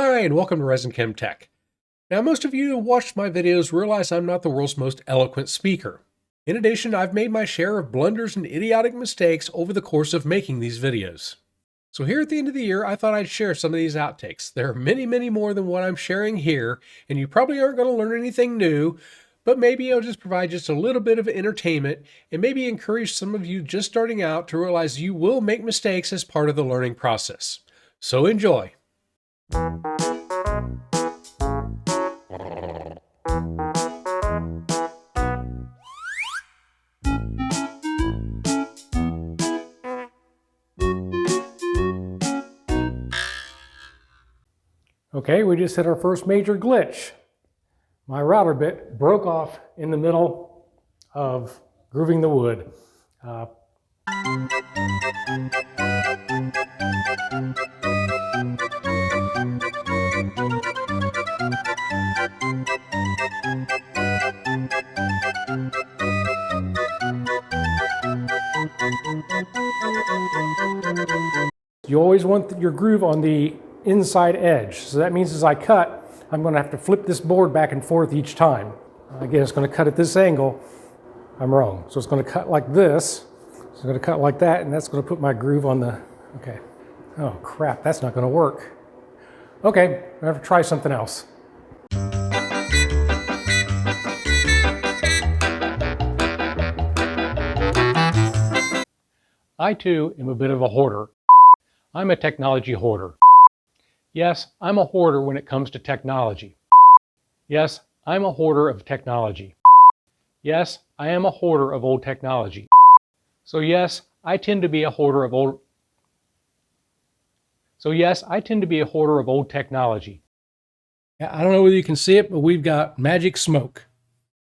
Hi, and welcome to Resin Chem Tech. Now, most of you who watched my videos realize I'm not the world's most eloquent speaker. In addition, I've made my share of blunders and idiotic mistakes over the course of making these videos. So here at the end of the year, I thought I'd share some of these outtakes. There are many, many more than what I'm sharing here, and you probably aren't going to learn anything new, but maybe I'll just provide just a little bit of entertainment and maybe encourage some of you just starting out to realize you will make mistakes as part of the learning process. So enjoy. Okay, we just hit our first major glitch. My router bit broke off in the middle of grooving the wood. You always want your groove on the inside edge. So that means as I cut, I'm going to have to flip this board back and forth each time. Again, it's going to cut at this angle. I'm wrong. So it's going to cut like this. So it's going to cut like that, and that's going to put my groove on the, okay. Oh crap, that's not going to work. Okay, I have to try something else. I too am a bit of a hoarder. I'm a technology hoarder. Yes, I'm a hoarder when it comes to technology. Yes, I'm a hoarder of technology. Yes, I am a hoarder of old technology. So yes, I tend to be a hoarder of old technology. I don't know whether you can see it, but we've got magic smoke.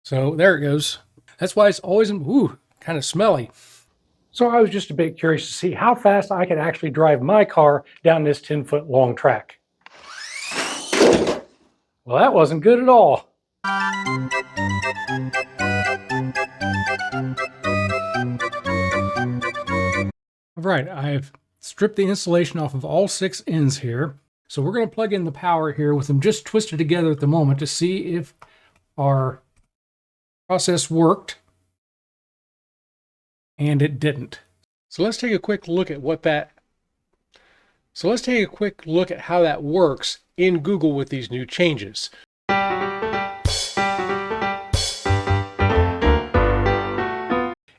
So there it goes. That's why it's always kind of smelly. So I was just a bit curious to see how fast I could actually drive my car down this 10-foot long track. Well, that wasn't good at all. All right, I've stripped the insulation off of all 6 ends here. So we're going to plug in the power here with them just twisted together at the moment to see if our process worked. And it didn't. So let's take a quick look at how that works in Google with these new changes.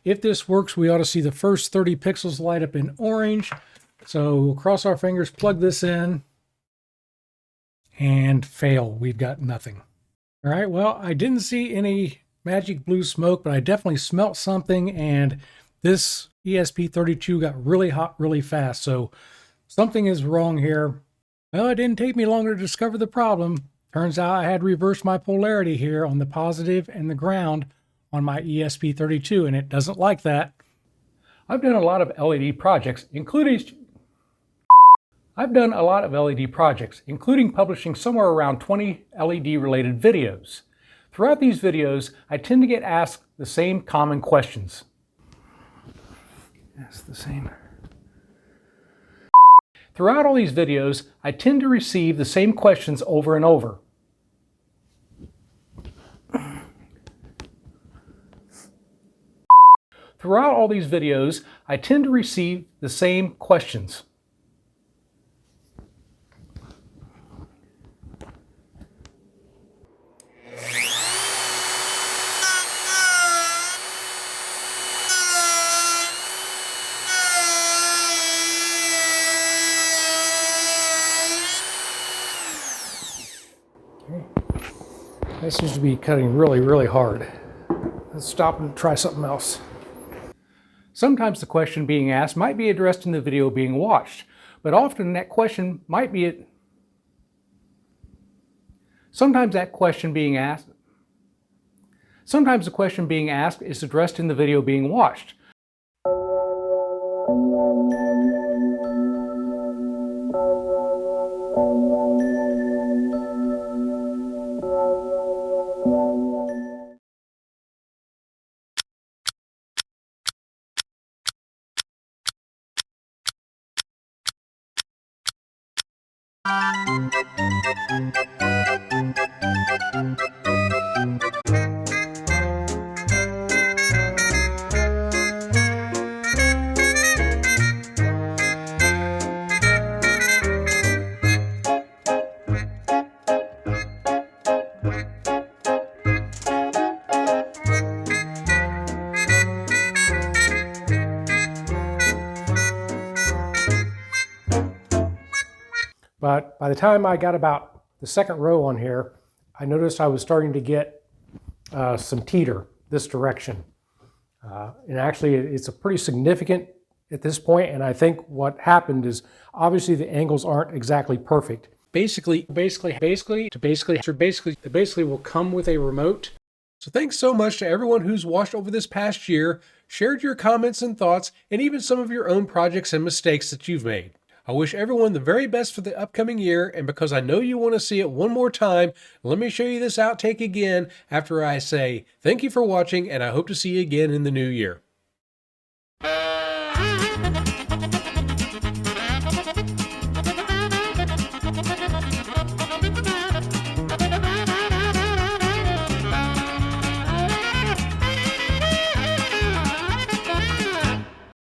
If this works, we ought to see the first 30 pixels light up in orange. So we'll cross our fingers, plug this in, and fail. We've got nothing. All right, well, I didn't see any magic blue smoke, but I definitely smelt something, and this ESP32 got really hot really fast, so something is wrong here. Well, it didn't take me long to discover the problem. Turns out I had reversed my polarity here on the positive and the ground on my ESP32, and it doesn't like that. I've done a lot of LED projects, including publishing somewhere around 20 LED-related videos. Throughout these videos, I tend to get asked the same common questions. Throughout all these videos, I tend to receive the same questions over and over. Throughout all these videos, I tend to receive the same questions. That seems to be cutting really, really hard. Let's stop and try something else. Sometimes the question being asked might be addressed in the video being watched, but often that question might be Sometimes the question being asked is addressed in the video being watched. But by the time I got about the second row on here, I noticed I was starting to get some teeter this direction. And actually it's a pretty significant at this point, and I think what happened is obviously the angles aren't exactly perfect. Basically will come with a remote. So thanks so much to everyone who's watched over this past year, shared your comments and thoughts, and even some of your own projects and mistakes that you've made. I wish everyone the very best for the upcoming year, and because I know you want to see it one more time, let me show you this outtake again after I say thank you for watching, and I hope to see you again in the new year.